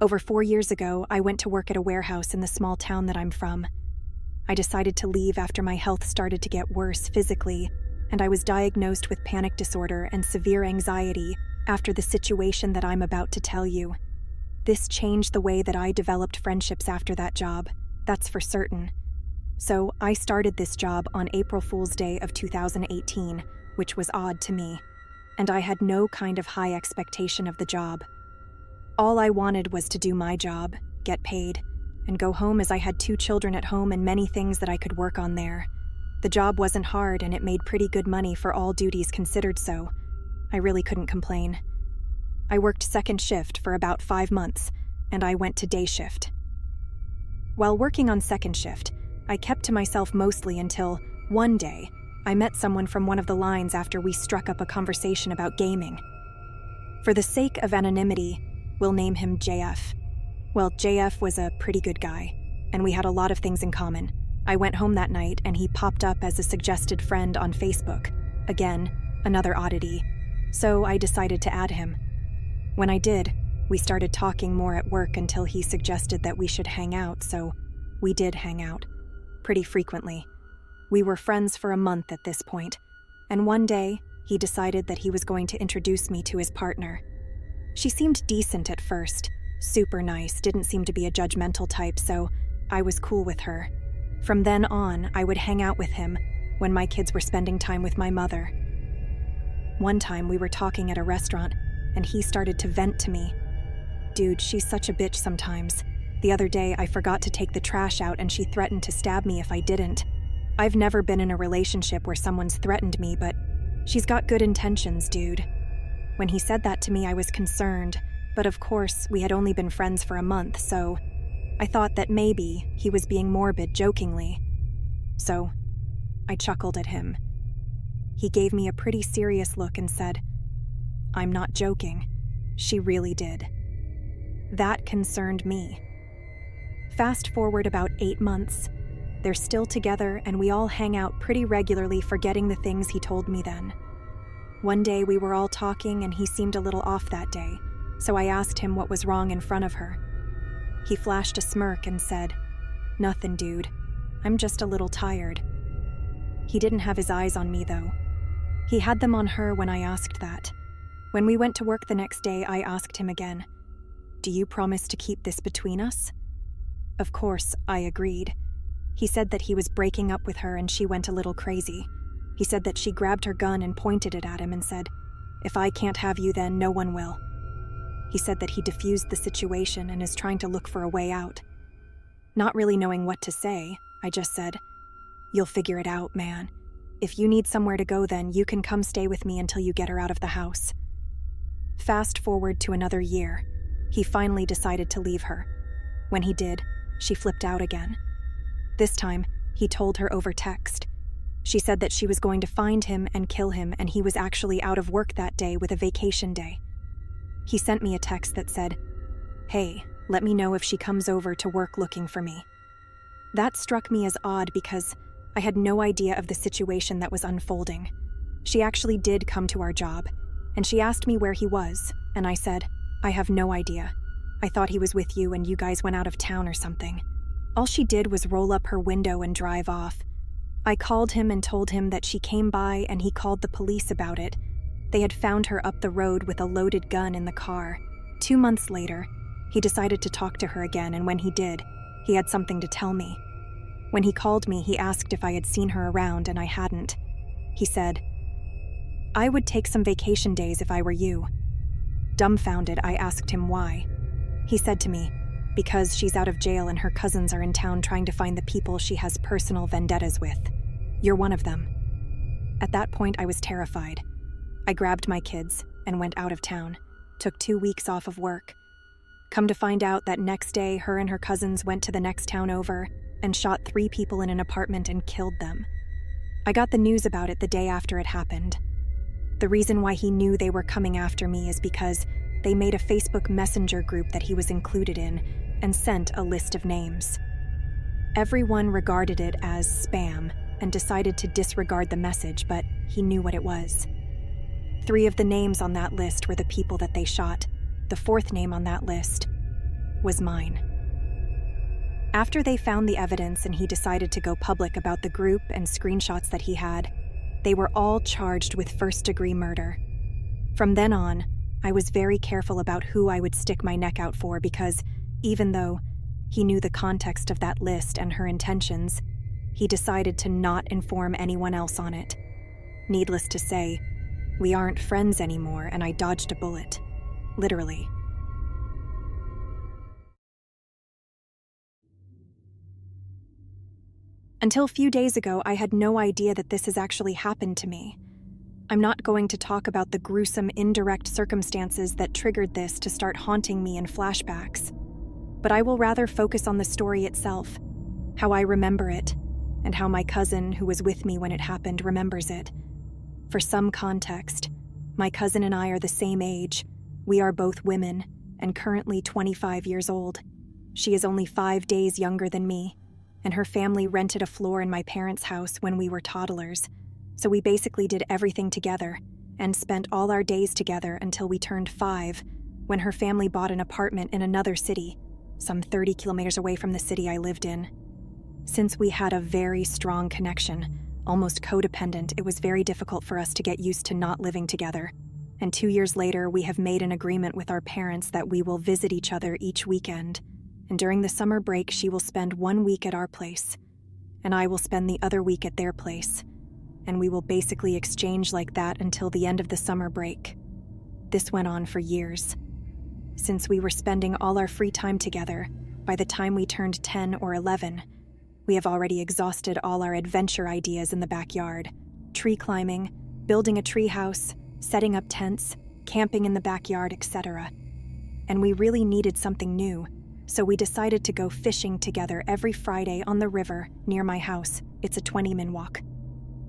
Over 4 years ago, I went to work at a warehouse in the small town that I'm from. I decided to leave after my health started to get worse physically, and I was diagnosed with panic disorder and severe anxiety after the situation that I'm about to tell you. This changed the way that I developed friendships after that job, that's for certain. So I started this job on April Fool's Day of 2018, which was odd to me, and I had no kind of high expectation of the job. All I wanted was to do my job, get paid, and go home as I had 2 children at home and many things that I could work on there. The job wasn't hard and it made pretty good money for all duties considered, so I really couldn't complain. I worked second shift for about 5 months, and I went to day shift. While working on second shift, I kept to myself mostly until, one day, I met someone from one of the lines after we struck up a conversation about gaming. For the sake of anonymity, we'll name him JF. Well, JF was a pretty good guy, and we had a lot of things in common. I went home that night, and he popped up as a suggested friend on Facebook. Again, another oddity. So I decided to add him. When I did, we started talking more at work until he suggested that we should hang out, so we did hang out. Pretty frequently. We were friends for a month at this point, and one day, he decided that he was going to introduce me to his partner. She seemed decent at first, super nice, didn't seem to be a judgmental type, so I was cool with her. From then on, I would hang out with him when my kids were spending time with my mother. One time, we were talking at a restaurant, and he started to vent to me. Dude, she's such a bitch sometimes. The other day, I forgot to take the trash out and she threatened to stab me if I didn't. I've never been in a relationship where someone's threatened me, but she's got good intentions, dude. When he said that to me, I was concerned, but of course, we had only been friends for a month, so I thought that maybe he was being morbid jokingly. So I chuckled at him. He gave me a pretty serious look and said, "I'm not joking. She really did." That concerned me. Fast forward about 8 months. They're still together and we all hang out pretty regularly, forgetting the things he told me then. One day we were all talking and he seemed a little off that day, so I asked him what was wrong in front of her. He flashed a smirk and said, "Nothing, dude. I'm just a little tired." He didn't have his eyes on me though. He had them on her when I asked that. When we went to work the next day, I asked him again, "Do you promise to keep this between us?" Of course, I agreed. He said that he was breaking up with her and she went a little crazy. He said that she grabbed her gun and pointed it at him and said, "If I can't have you, then no one will." He said that he diffused the situation and is trying to look for a way out. Not really knowing what to say, I just said, "You'll figure it out, man. If you need somewhere to go, then you can come stay with me until you get her out of the house." Fast forward to another year. He finally decided to leave her. When he did, she flipped out again. This time, he told her over text. She said that she was going to find him and kill him, and he was actually out of work that day with a vacation day. He sent me a text that said, "Hey, let me know if she comes over to work looking for me." That struck me as odd because I had no idea of the situation that was unfolding. She actually did come to our job, and she asked me where he was, and I said, "I have no idea. I thought he was with you and you guys went out of town or something." All she did was roll up her window and drive off. I called him and told him that she came by and he called the police about it. They had found her up the road with a loaded gun in the car. 2 months later, he decided to talk to her again, and when he did, he had something to tell me. When he called me, he asked if I had seen her around, and I hadn't. He said, "I would take some vacation days if I were you." Dumbfounded, I asked him why. He said to me, "Because she's out of jail and her cousins are in town trying to find the people she has personal vendettas with. You're one of them." At that point, I was terrified. I grabbed my kids and went out of town, took 2 weeks off of work. Come to find out that next day, her and her cousins went to the next town over and shot 3 people in an apartment and killed them. I got the news about it the day after it happened. The reason why he knew they were coming after me is because they made a Facebook Messenger group that he was included in and sent a list of names. Everyone regarded it as spam and decided to disregard the message, but he knew what it was. 3 of the names on that list were the people that they shot. The 4th name on that list was mine. After they found the evidence and he decided to go public about the group and screenshots that he had, they were all charged with first-degree murder. From then on, I was very careful about who I would stick my neck out for because, even though he knew the context of that list and her intentions, he decided to not inform anyone else on it. Needless to say, we aren't friends anymore, and I dodged a bullet. Literally. Until a few days ago, I had no idea that this has actually happened to me. I'm not going to talk about the gruesome indirect circumstances that triggered this to start haunting me in flashbacks, but I will rather focus on the story itself, how I remember it, and how my cousin, who was with me when it happened, remembers it. For some context, my cousin and I are the same age. We are both women, and currently 25 years old. She is only 5 days younger than me, and her family rented a floor in my parents' house when we were toddlers, so we basically did everything together and spent all our days together until we turned 5, when her family bought an apartment in another city, some 30 kilometers away from the city I lived in. Since we had a very strong connection, almost codependent, it was very difficult for us to get used to not living together. And 2 years later, we have made an agreement with our parents that we will visit each other each weekend. And during the summer break, she will spend 1 week at our place, and I will spend the other week at their place. And we will basically exchange like that until the end of the summer break. This went on for years. Since we were spending all our free time together, by the time we turned 10 or 11, we have already exhausted all our adventure ideas in the backyard. Tree climbing, building a tree house, setting up tents, camping in the backyard, etc. And we really needed something new, so we decided to go fishing together every Friday on the river near my house. It's a 20-minute walk.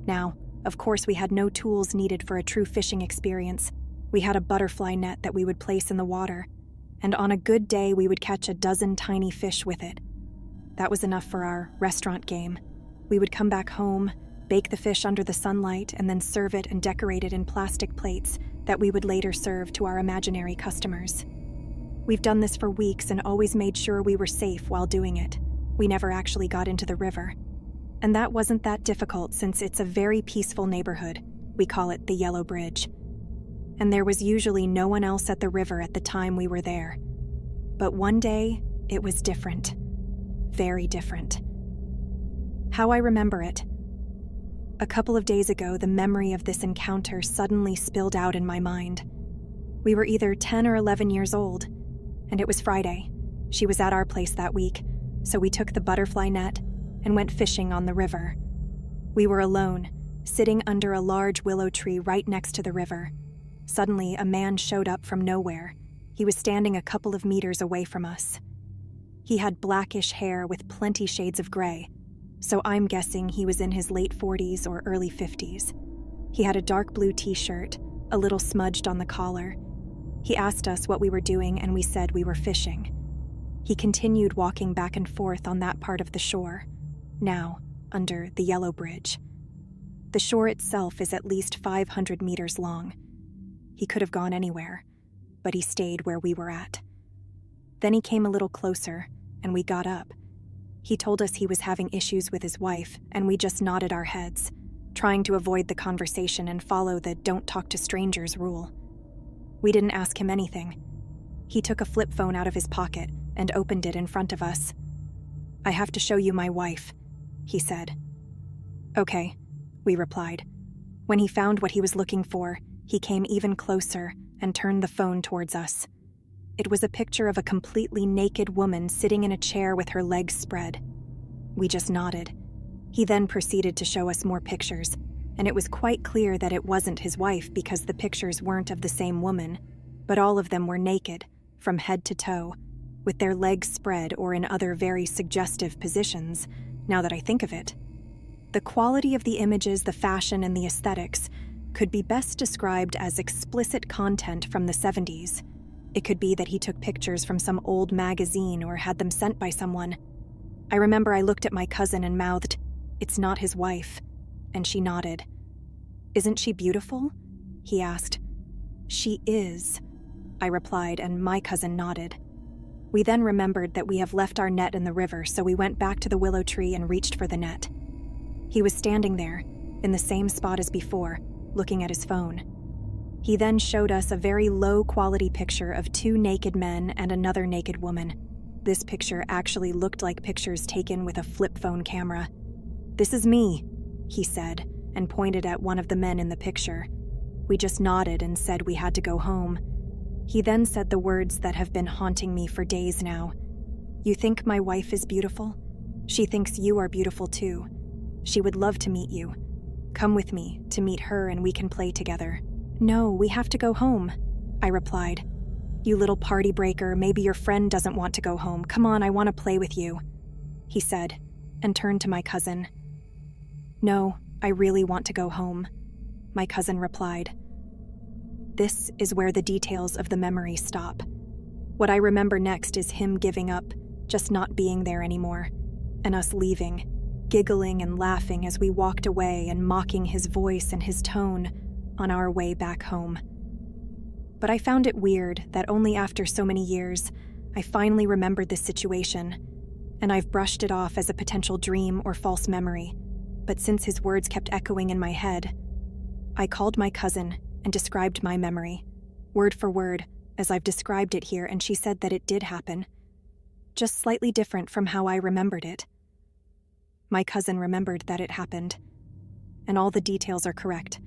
Now, of course, we had no tools needed for a true fishing experience. We had a butterfly net that we would place in the water, and on a good day we would catch a dozen tiny fish with it. That was enough for our restaurant game. We would come back home, bake the fish under the sunlight, and then serve it and decorate it in plastic plates that we would later serve to our imaginary customers. We've done this for weeks and always made sure we were safe while doing it. We never actually got into the river. And that wasn't that difficult since it's a very peaceful neighborhood. We call it the Yellow Bridge. And there was usually no one else at the river at the time we were there. But one day, it was different. Very different. How I remember it. A couple of days ago, the memory of this encounter suddenly spilled out in my mind. We were either 10 or 11 years old, and it was Friday. She was at our place that week, so we took the butterfly net and went fishing on the river. We were alone, sitting under a large willow tree right next to the river. Suddenly, a man showed up from nowhere. He was standing a couple of meters away from us. He had blackish hair with plenty shades of gray, so I'm guessing he was in his late 40s or early 50s. He had a dark blue t-shirt, a little smudged on the collar. He asked us what we were doing, and we said we were fishing. He continued walking back and forth on that part of the shore, now under the Yellow Bridge. The shore itself is at least 500 meters long. He could have gone anywhere, but he stayed where we were at. Then he came a little closer, and we got up. He told us he was having issues with his wife, and we just nodded our heads, trying to avoid the conversation and follow the don't talk to strangers rule. We didn't ask him anything. He took a flip phone out of his pocket and opened it in front of us. "I have to show you my wife," he said. "Okay," we replied. When he found what he was looking for, he came even closer and turned the phone towards us. It was a picture of a completely naked woman sitting in a chair with her legs spread. We just nodded. He then proceeded to show us more pictures, and it was quite clear that it wasn't his wife because the pictures weren't of the same woman, but all of them were naked, from head to toe, with their legs spread or in other very suggestive positions, now that I think of it. The quality of the images, the fashion, and the aesthetics could be best described as explicit content from the 70s. It could be that he took pictures from some old magazine or had them sent by someone. I remember I looked at my cousin and mouthed, "It's not his wife," and she nodded. "Isn't she beautiful?" he asked. "She is," I replied, and my cousin nodded. We then remembered that we have left our net in the river, so we went back to the willow tree and reached for the net. He was standing there, in the same spot as before, looking at his phone. He then showed us a very low-quality picture of 2 naked men and another naked woman. This picture actually looked like pictures taken with a flip phone camera. "This is me," he said, and pointed at one of the men in the picture. We just nodded and said we had to go home. He then said the words that have been haunting me for days now. "You think my wife is beautiful? She thinks you are beautiful too. She would love to meet you. Come with me to meet her and we can play together." "No, we have to go home," I replied. "You little party breaker, maybe your friend doesn't want to go home. Come on, I want to play with you," he said, and turned to my cousin. "No, I really want to go home," my cousin replied. This is where the details of the memory stop. What I remember next is him giving up, just not being there anymore, and us leaving, giggling and laughing as we walked away and mocking his voice and his tone on our way back home. But I found it weird that only after so many years, I finally remembered this situation, and I've brushed it off as a potential dream or false memory. But since his words kept echoing in my head, I called my cousin and described my memory, word for word, as I've described it here, and she said that it did happen, just slightly different from how I remembered it. My cousin remembered that it happened, and all the details are correct.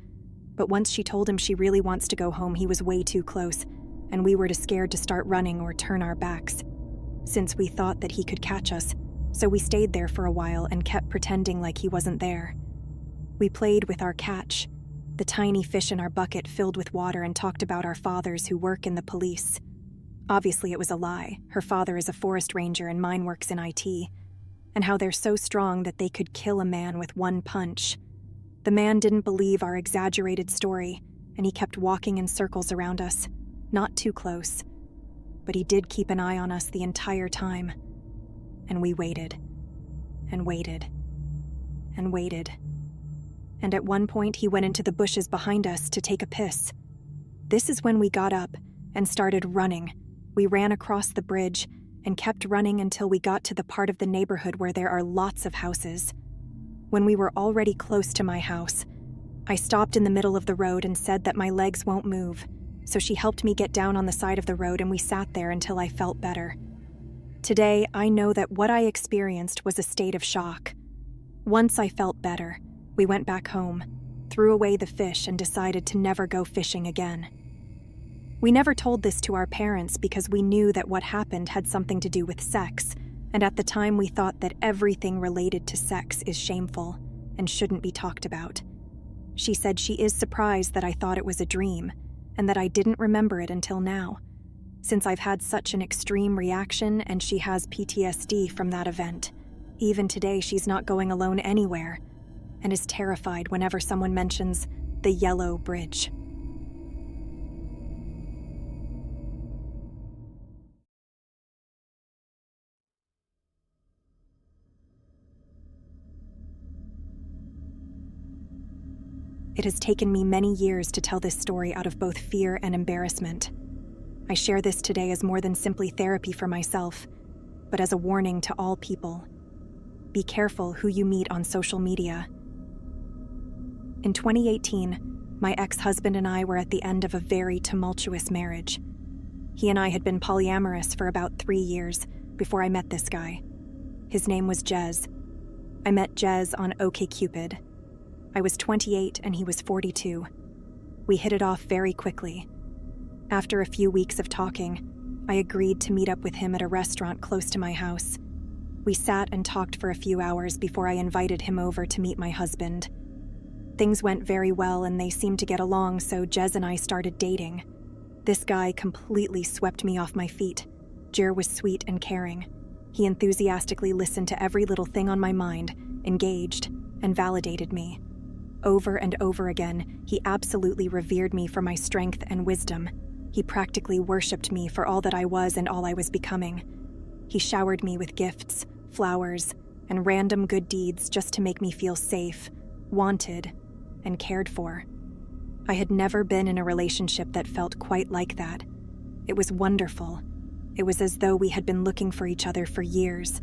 But once she told him she really wants to go home, he was way too close, and we were too scared to start running or turn our backs, since we thought that he could catch us, so we stayed there for a while and kept pretending like he wasn't there. We played with our catch, the tiny fish in our bucket filled with water, and talked about our fathers who work in the police. Obviously it was a lie. Her father is a forest ranger and mine works in IT, and how they're so strong that they could kill a man with one punch. The man didn't believe our exaggerated story, and he kept walking in circles around us, not too close. But he did keep an eye on us the entire time. And we waited, and waited, and waited. And at one point he went into the bushes behind us to take a piss. This is when we got up and started running. We ran across the bridge and kept running until we got to the part of the neighborhood where there are lots of houses. When we were already close to my house, I stopped in the middle of the road and said that my legs won't move, so she helped me get down on the side of the road and we sat there until I felt better. Today, I know that what I experienced was a state of shock. Once I felt better, we went back home, threw away the fish, and decided to never go fishing again. We never told this to our parents because we knew that what happened had something to do with sex, and at the time we thought that everything related to sex is shameful and shouldn't be talked about. She said she is surprised that I thought it was a dream, and that I didn't remember it until now, since I've had such an extreme reaction and she has PTSD from that event. Even today, she's not going alone anywhere, and is terrified whenever someone mentions the Yellow Bridge. It has taken me many years to tell this story out of both fear and embarrassment. I share this today as more than simply therapy for myself, but as a warning to all people. Be careful who you meet on social media. In 2018, my ex-husband and I were at the end of a very tumultuous marriage. He and I had been polyamorous for about 3 years before I met this guy. His name was Jez. I met Jez on OkCupid. I was 28 and he was 42. We hit it off very quickly. After a few weeks of talking, I agreed to meet up with him at a restaurant close to my house. We sat and talked for a few hours before I invited him over to meet my husband. Things went very well and they seemed to get along, so Jez and I started dating. This guy completely swept me off my feet. Jer was sweet and caring. He enthusiastically listened to every little thing on my mind, engaged, and validated me. Over and over again, he absolutely revered me for my strength and wisdom. He practically worshipped me for all that I was and all I was becoming. He showered me with gifts, flowers, and random good deeds just to make me feel safe, wanted, and cared for. I had never been in a relationship that felt quite like that. It was wonderful. It was as though we had been looking for each other for years.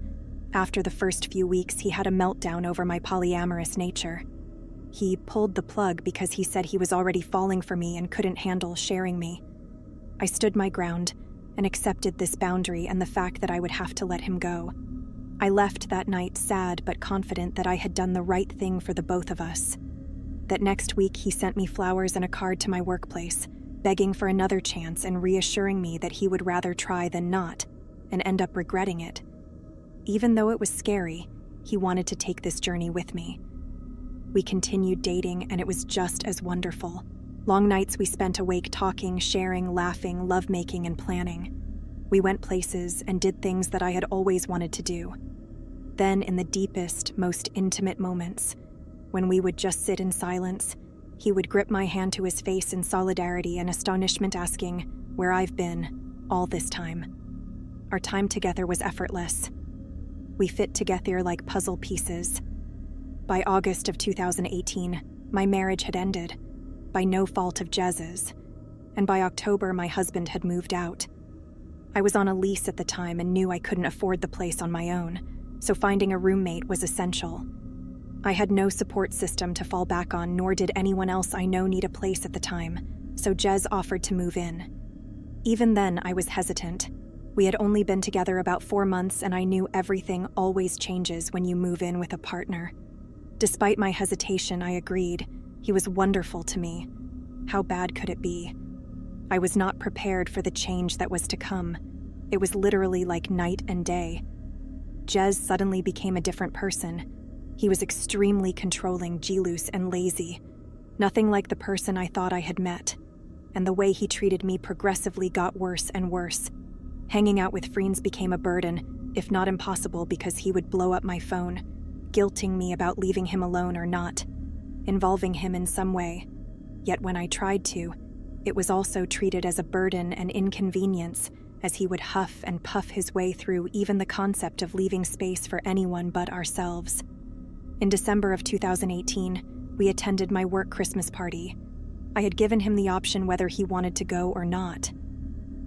After the first few weeks, he had a meltdown over my polyamorous nature. He pulled the plug because he said he was already falling for me and couldn't handle sharing me. I stood my ground and accepted this boundary and the fact that I would have to let him go. I left that night sad but confident that I had done the right thing for the both of us. That next week he sent me flowers and a card to my workplace, begging for another chance and reassuring me that he would rather try than not, and end up regretting it. Even though it was scary, he wanted to take this journey with me. We continued dating, and it was just as wonderful. Long nights we spent awake talking, sharing, laughing, lovemaking, and planning. We went places and did things that I had always wanted to do. Then, in the deepest, most intimate moments, when we would just sit in silence, he would grip my hand to his face in solidarity and astonishment, asking, "Where I've been all this time." Our time together was effortless. We fit together like puzzle pieces. By August of 2018, my marriage had ended, by no fault of Jez's, and by October my husband had moved out. I was on a lease at the time and knew I couldn't afford the place on my own, so finding a roommate was essential. I had no support system to fall back on, nor did anyone else I know need a place at the time, so Jez offered to move in. Even then, I was hesitant. We had only been together about 4 months, and I knew everything always changes when you move in with a partner. Despite my hesitation, I agreed. He was wonderful to me. How bad could it be? I was not prepared for the change that was to come. It was literally like night and day. Jez suddenly became a different person. He was extremely controlling, jealous, and lazy. Nothing like the person I thought I had met. And the way he treated me progressively got worse and worse. Hanging out with friends became a burden, if not impossible, because he would blow up my phone, guilting me about leaving him alone or not, involving him in some way. Yet when I tried to, it was also treated as a burden and inconvenience, as he would huff and puff his way through even the concept of leaving space for anyone but ourselves. In December of 2018, we attended my work Christmas party. I had given him the option whether he wanted to go or not.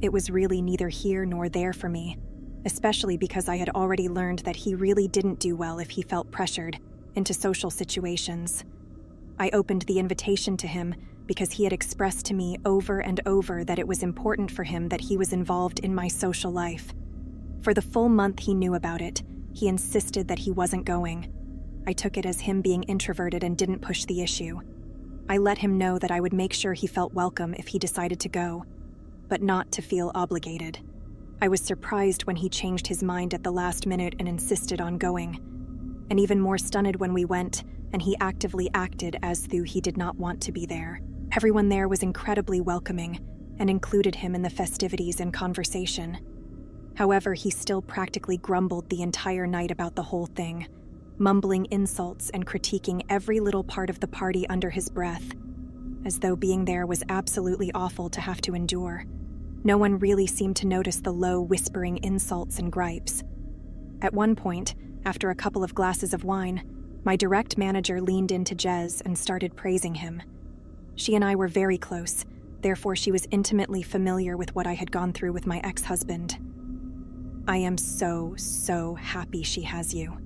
It was really neither here nor there for me, especially because I had already learned that he really didn't do well if he felt pressured into social situations. I opened the invitation to him because he had expressed to me over and over that it was important for him that he was involved in my social life. For the full month he knew about it, he insisted that he wasn't going. I took it as him being introverted and didn't push the issue. I let him know that I would make sure he felt welcome if he decided to go, but not to feel obligated. I was surprised when he changed his mind at the last minute and insisted on going, and even more stunned when we went and he actively acted as though he did not want to be there. Everyone there was incredibly welcoming and included him in the festivities and conversation. However, he still practically grumbled the entire night about the whole thing, mumbling insults and critiquing every little part of the party under his breath, as though being there was absolutely awful to have to endure. No one really seemed to notice the low, whispering insults and gripes. At one point, after a couple of glasses of wine, my direct manager leaned into Jez and started praising him. She and I were very close, therefore she was intimately familiar with what I had gone through with my ex-husband. "I am so, so happy she has you."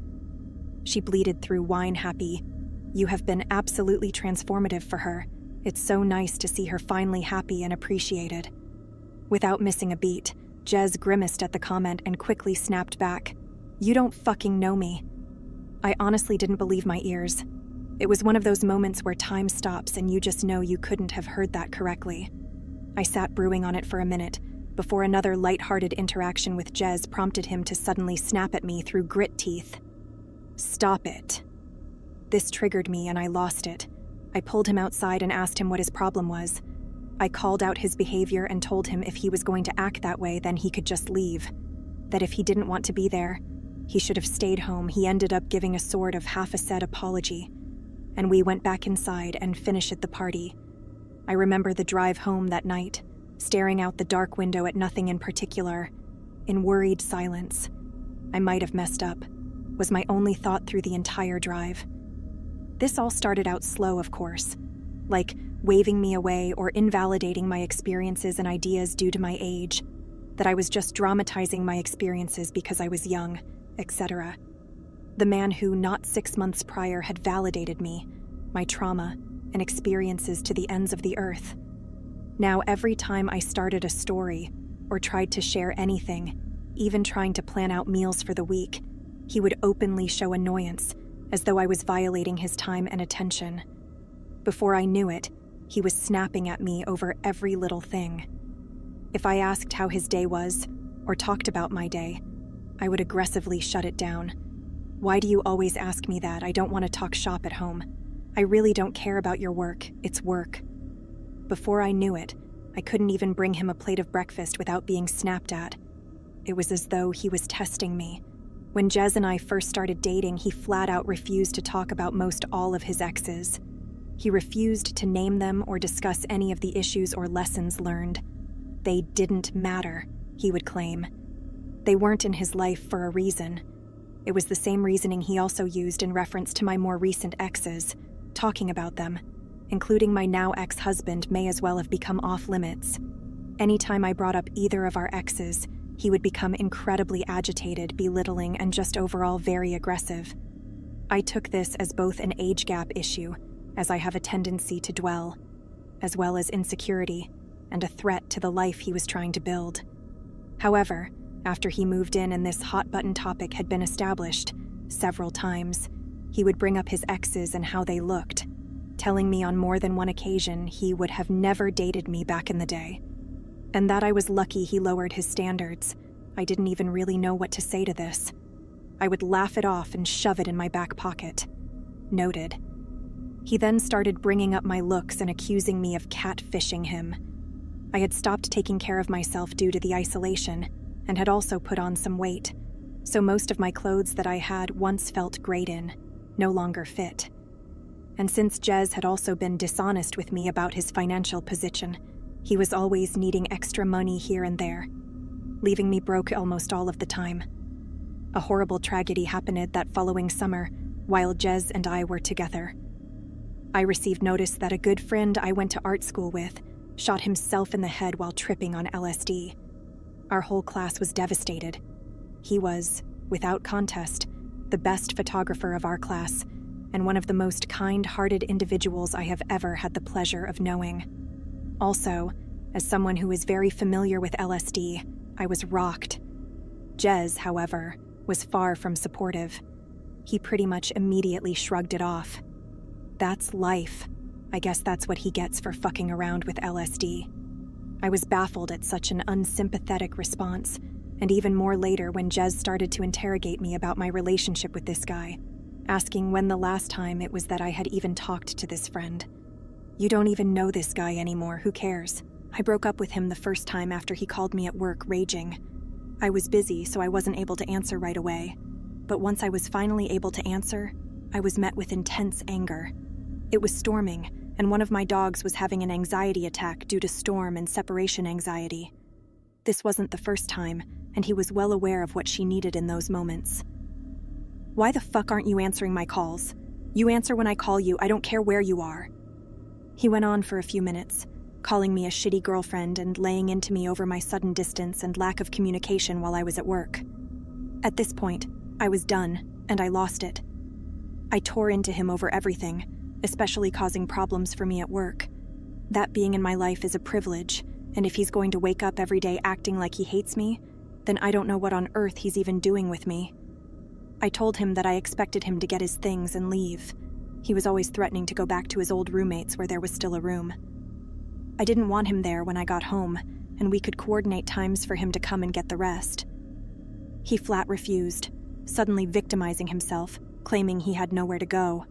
She bleated through wine happy. "You have been absolutely transformative for her. It's so nice to see her finally happy and appreciated." Without missing a beat, Jez grimaced at the comment and quickly snapped back, "You don't fucking know me." I honestly didn't believe my ears. It was one of those moments where time stops and you just know you couldn't have heard that correctly. I sat brewing on it for a minute, before another light-hearted interaction with Jez prompted him to suddenly snap at me through grit teeth. "Stop it." This triggered me and I lost it. I pulled him outside and asked him what his problem was. I called out his behavior and told him if he was going to act that way, then he could just leave. That if he didn't want to be there, he should have stayed home. He ended up giving a sort of half-a-said apology, and we went back inside and finished the party. I remember the drive home that night, staring out the dark window at nothing in particular, in worried silence. I might have messed up, was my only thought through the entire drive. This all started out slow, of course, like waving me away or invalidating my experiences and ideas due to my age. that I was just dramatizing my experiences because I was young, etc. The man who, not 6 months prior, had validated me, my trauma, and experiences to the ends of the earth. Now, every time I started a story or tried to share anything, even trying to plan out meals for the week, he would openly show annoyance, as though I was violating his time and attention. Before I knew it, he was snapping at me over every little thing. If I asked how his day was, or talked about my day, I would aggressively shut it down. Why do you always ask me that? I don't want to talk shop at home. I really don't care about your work. It's work. Before I knew it, I couldn't even bring him a plate of breakfast without being snapped at. It was as though he was testing me. When Jez and I first started dating, he flat out refused to talk about most all of his exes. He refused to name them or discuss any of the issues or lessons learned. They didn't matter, he would claim. They weren't in his life for a reason. It was the same reasoning he also used in reference to my more recent exes, talking about them, including my now ex-husband, may as well have become off limits. Anytime I brought up either of our exes, he would become incredibly agitated, belittling, and just overall very aggressive. I took this as both an age gap issue, as I have a tendency to dwell, as well as insecurity, and a threat to the life he was trying to build. However, after he moved in and this hot-button topic had been established several times, he would bring up his exes and how they looked, telling me on more than one occasion he would have never dated me back in the day, and that I was lucky he lowered his standards. I didn't even really know what to say to this. I would laugh it off and shove it in my back pocket. Noted. He then started bringing up my looks and accusing me of catfishing him. I had stopped taking care of myself due to the isolation, and had also put on some weight, so most of my clothes that I had once felt great in no longer fit. And since Jez had also been dishonest with me about his financial position, he was always needing extra money here and there, leaving me broke almost all of the time. A horrible tragedy happened that following summer while Jez and I were together. I received notice that a good friend I went to art school with shot himself in the head while tripping on LSD. Our whole class was devastated. He was, without contest, the best photographer of our class, and one of the most kind-hearted individuals I have ever had the pleasure of knowing. Also, as someone who is very familiar with LSD, I was rocked. Jez, however, was far from supportive. He pretty much immediately shrugged it off. That's life. I guess that's what he gets for fucking around with LSD. I was baffled at such an unsympathetic response, and even more later when Jez started to interrogate me about my relationship with this guy, asking when the last time it was that I had even talked to this friend. You don't even know this guy anymore, who cares? I broke up with him the first time after he called me at work raging. I was busy, so I wasn't able to answer right away. But once I was finally able to answer, I was met with intense anger. It was storming, and one of my dogs was having an anxiety attack due to storm and separation anxiety. This wasn't the first time, and he was well aware of what she needed in those moments. Why the fuck aren't you answering my calls? You answer when I call you, I don't care where you are. He went on for a few minutes, calling me a shitty girlfriend and laying into me over my sudden distance and lack of communication while I was at work. At this point, I was done, and I lost it. I tore into him over everything, especially causing problems for me at work. That being in my life is a privilege, and if he's going to wake up every day acting like he hates me, then I don't know what on earth he's even doing with me. I told him that I expected him to get his things and leave. He was always threatening to go back to his old roommates where there was still a room. I didn't want him there when I got home, and we could coordinate times for him to come and get the rest. He flat refused, suddenly victimizing himself, claiming he had nowhere to go.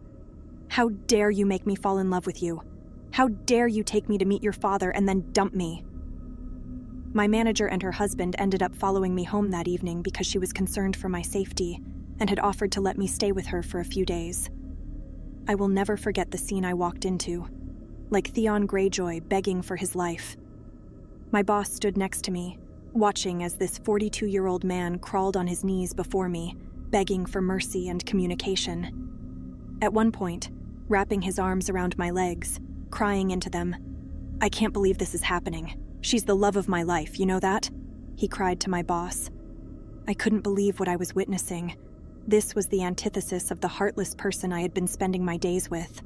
How dare you make me fall in love with you? How dare you take me to meet your father and then dump me? My manager and her husband ended up following me home that evening because she was concerned for my safety and had offered to let me stay with her for a few days. I will never forget the scene I walked into, like Theon Greyjoy begging for his life. My boss stood next to me, watching as this 42-year-old man crawled on his knees before me, begging for mercy and communication. At one point, wrapping his arms around my legs, crying into them, "I can't believe this is happening. She's the love of my life, you know that?" he cried to my boss. I couldn't believe what I was witnessing. This was the antithesis of the heartless person I had been spending my days with.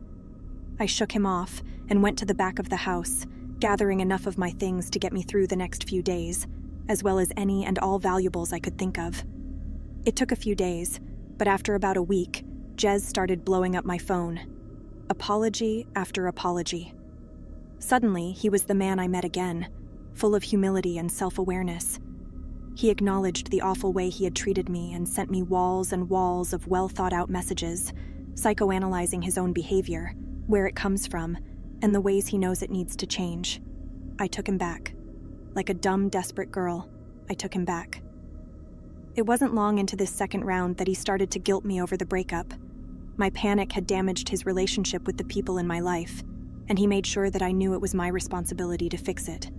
I shook him off and went to the back of the house, gathering enough of my things to get me through the next few days, as well as any and all valuables I could think of. It took a few days, but after about a week, Jez started blowing up my phone. Apology after apology. Suddenly, he was the man I met again, full of humility and self-awareness. He acknowledged the awful way he had treated me and sent me walls and walls of well-thought-out messages, psychoanalyzing his own behavior, where it comes from, and the ways he knows it needs to change. I took him back. Like a dumb, desperate girl, I took him back. It wasn't long into this second round that he started to guilt me over the breakup. My panic had damaged his relationship with the people in my life, and he made sure that I knew it was my responsibility to fix it.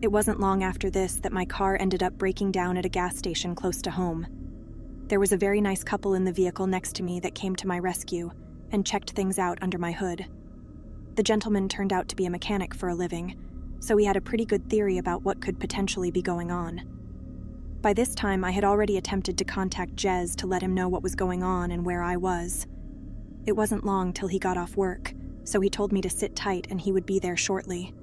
It wasn't long after this that my car ended up breaking down at a gas station close to home. There was a very nice couple in the vehicle next to me that came to my rescue and checked things out under my hood. The gentleman turned out to be a mechanic for a living, so he had a pretty good theory about what could potentially be going on. By this time, I had already attempted to contact Jez to let him know what was going on and where I was. It wasn't long till he got off work, so he told me to sit tight and he would be there shortly.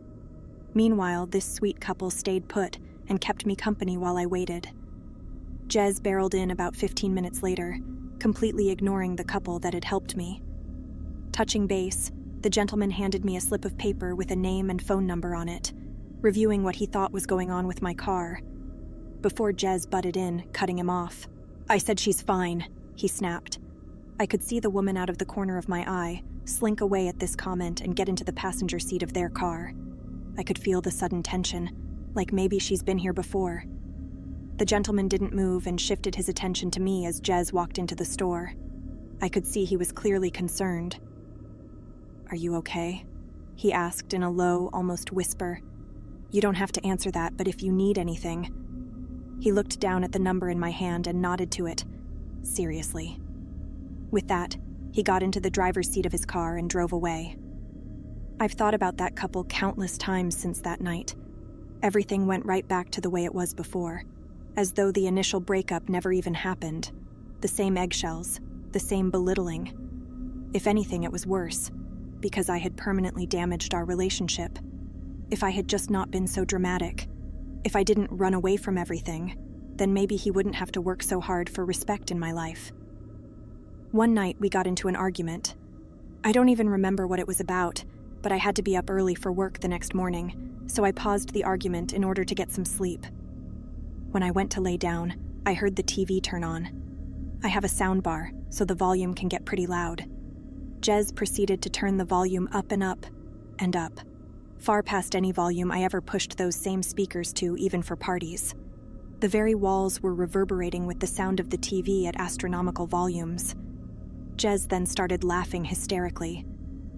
Meanwhile, this sweet couple stayed put and kept me company while I waited. Jez barreled in about 15 minutes later, completely ignoring the couple that had helped me. Touching base, the gentleman handed me a slip of paper with a name and phone number on it, reviewing what he thought was going on with my car. Before Jez butted in, cutting him off. "I said she's fine," he snapped. I could see the woman out of the corner of my eye slink away at this comment and get into the passenger seat of their car. I could feel the sudden tension, like maybe she's been here before. The gentleman didn't move and shifted his attention to me as Jez walked into the store. I could see he was clearly concerned. "Are you okay?" he asked in a low, almost whisper. "You don't have to answer that, but if you need anything..." He looked down at the number in my hand and nodded to it. "Seriously." With that, he got into the driver's seat of his car and drove away. I've thought about that couple countless times since that night. Everything went right back to the way it was before, as though the initial breakup never even happened. The same eggshells, the same belittling. If anything, it was worse, because I had permanently damaged our relationship. If I had just not been so dramatic, if I didn't run away from everything, then maybe he wouldn't have to work so hard for respect in my life. One night, we got into an argument. I don't even remember what it was about, but I had to be up early for work the next morning, so I paused the argument in order to get some sleep. When I went to lay down, I heard the TV turn on. I have a soundbar, so the volume can get pretty loud. Jez proceeded to turn the volume up and up, and up, far past any volume I ever pushed those same speakers to, even for parties. The very walls were reverberating with the sound of the TV at astronomical volumes. Jez then started laughing hysterically.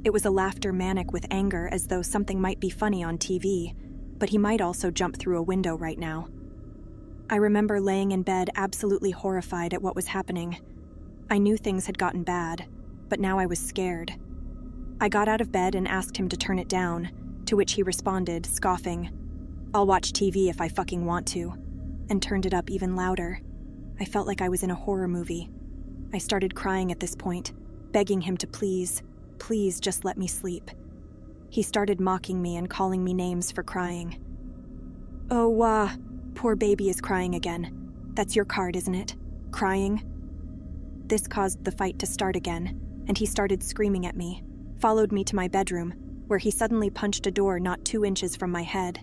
It was a laughter manic with anger, as though something might be funny on TV, but he might also jump through a window right now. I remember laying in bed absolutely horrified at what was happening. I knew things had gotten bad, but now I was scared. I got out of bed and asked him to turn it down, to which he responded, scoffing, "I'll watch TV if I fucking want to," and turned it up even louder. I felt like I was in a horror movie. I started crying at this point, begging him to please just let me sleep. He started mocking me and calling me names for crying. "Oh, poor baby is crying again. That's your card, isn't it? Crying?" This caused the fight to start again, and he started screaming at me, followed me to my bedroom, where he suddenly punched a door not 2 inches from my head.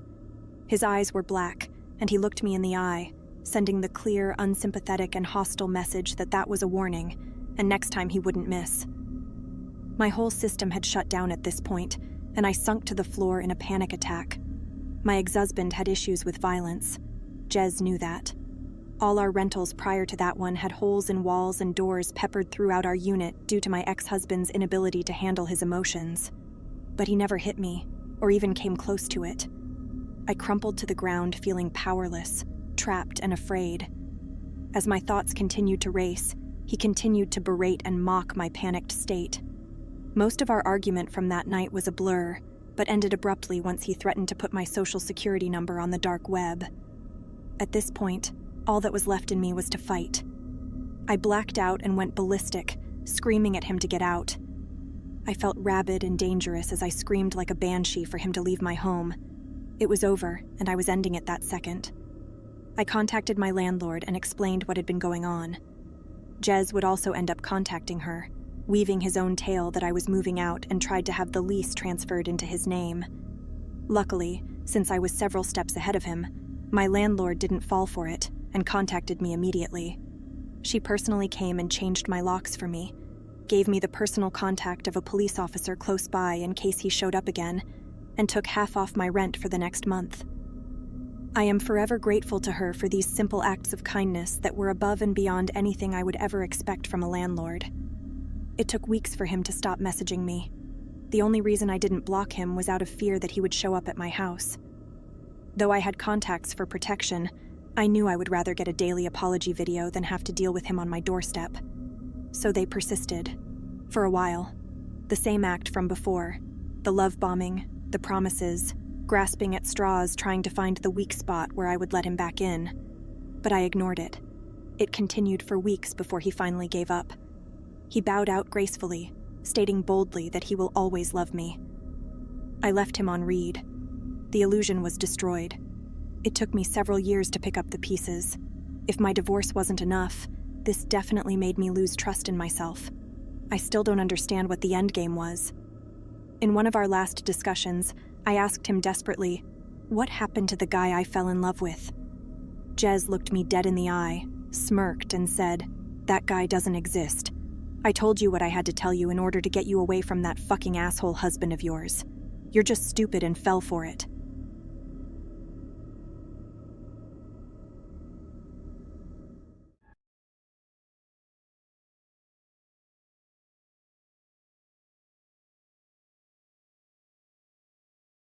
His eyes were black, and he looked me in the eye, sending the clear, unsympathetic, and hostile message that that was a warning, and next time he wouldn't miss. My whole system had shut down at this point, and I sunk to the floor in a panic attack. My ex-husband had issues with violence. Jez knew that. All our rentals prior to that one had holes in walls and doors peppered throughout our unit due to my ex-husband's inability to handle his emotions. But he never hit me, or even came close to it. I crumpled to the ground, feeling powerless, trapped and afraid. As my thoughts continued to race, he continued to berate and mock my panicked state. Most of our argument from that night was a blur, but ended abruptly once he threatened to put my social security number on the dark web. At this point, all that was left in me was to fight. I blacked out and went ballistic, screaming at him to get out. I felt rabid and dangerous as I screamed like a banshee for him to leave my home. It was over, and I was ending it that second. I contacted my landlord and explained what had been going on. Jez would also end up contacting her, weaving his own tale that I was moving out and tried to have the lease transferred into his name. Luckily, since I was several steps ahead of him, my landlord didn't fall for it and contacted me immediately. She personally came and changed my locks for me, gave me the personal contact of a police officer close by in case he showed up again, and took half off my rent for the next month. I am forever grateful to her for these simple acts of kindness that were above and beyond anything I would ever expect from a landlord. It took weeks for him to stop messaging me. The only reason I didn't block him was out of fear that he would show up at my house. Though I had contacts for protection, I knew I would rather get a daily apology video than have to deal with him on my doorstep. So they persisted. For a while. The same act from before. The love bombing, the promises, grasping at straws trying to find the weak spot where I would let him back in. But I ignored it. It continued for weeks before he finally gave up. He bowed out gracefully, stating boldly that he will always love me. I left him on read. The illusion was destroyed. It took me several years to pick up the pieces. If my divorce wasn't enough, this definitely made me lose trust in myself. I still don't understand what the endgame was. In one of our last discussions, I asked him desperately, "What happened to the guy I fell in love with?" Jez looked me dead in the eye, smirked, and said, "That guy doesn't exist. I told you what I had to tell you in order to get you away from that fucking asshole husband of yours. You're just stupid and fell for it."